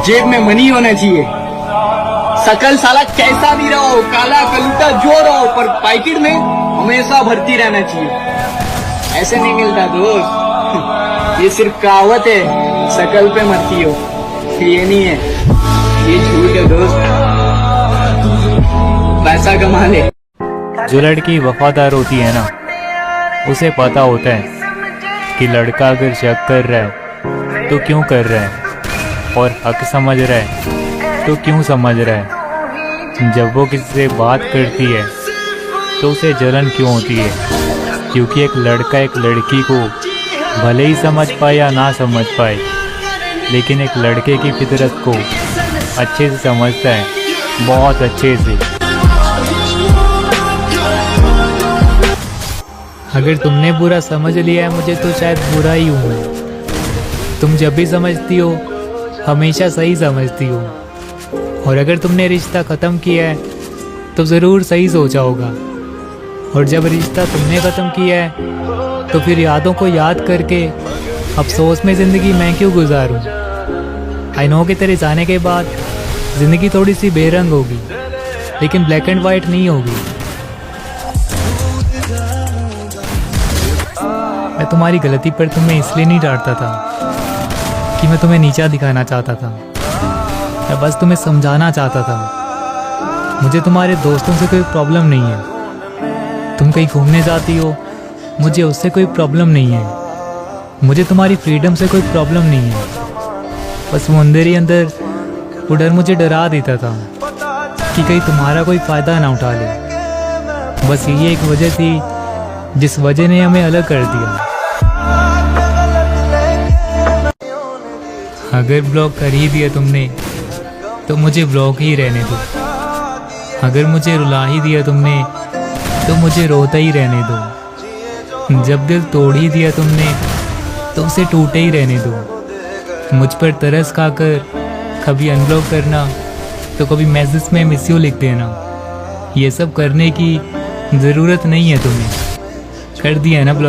जेब में मनी होना चाहिए। शकल साला कैसा भी रहो, काला कलूटा जो रहो, पर पैकेट में हमेशा भर्ती रहना चाहिए। ऐसे नहीं मिलता दोस्त, ये सिर्फ कहावत है, शकल पे मरती हो, ये नहीं है, ये झूठ है दोस्त। पैसा कमा ले। जो लड़की वफादार होती है ना, उसे पता होता है कि लड़का अगर शक कर रहा है तो क्यों कर रहा है, और हक समझ रहा है तो क्यों समझ रहा है। जब वो किसी से बात करती है तो उसे जलन क्यों होती है, क्योंकि एक लड़का एक लड़की को भले ही समझ पाए या ना समझ पाए, लेकिन एक लड़के की फितरत को अच्छे से समझता है, बहुत अच्छे से। अगर तुमने बुरा समझ लिया है मुझे, तो शायद बुरा ही हूँ मैं। तुम जब भी समझती हो हमेशा सही समझती हो, और अगर तुमने रिश्ता ख़त्म किया है तो ज़रूर सही सोचा होगा, और जब रिश्ता तुमने ख़त्म किया है तो फिर यादों को याद करके अफसोस में ज़िंदगी मैं क्यों गुजारूं। आई नो कि तेरे जाने के बाद ज़िंदगी थोड़ी सी बेरंग होगी, लेकिन ब्लैक एंड वाइट नहीं होगी। मैं तुम्हारी गलती पर तुम्हें इसलिए नहीं डांटता था कि मैं तुम्हें नीचा दिखाना चाहता था, मैं बस तुम्हें समझाना चाहता था। मुझे तुम्हारे दोस्तों से कोई प्रॉब्लम नहीं है, तुम कहीं घूमने जाती हो मुझे उससे कोई प्रॉब्लम नहीं है, मुझे तुम्हारी फ्रीडम से कोई प्रॉब्लम नहीं है। बस वो अंदर ही अंदर वो डर मुझे डरा देता था कि कहीं तुम्हारा कोई फ़ायदा ना उठा ले। बस ये एक वजह थी जिस वजह ने हमें अलग कर दिया। अगर ब्लॉक कर ही दिया तुमने तो मुझे ब्लॉक ही रहने दो, अगर मुझे रुला ही दिया तुमने तो मुझे रोता ही रहने दो। जब दिल तोड़ ही दिया तुमने तो उसे टूटे ही रहने दो। मुझ पर तरस खाकर कभी अनब्लॉक करना तो कभी मैसेज में मिस यू लिख देना, ये सब करने की ज़रूरत नहीं है तुम्हें। कर दिया है ना ब्लॉक।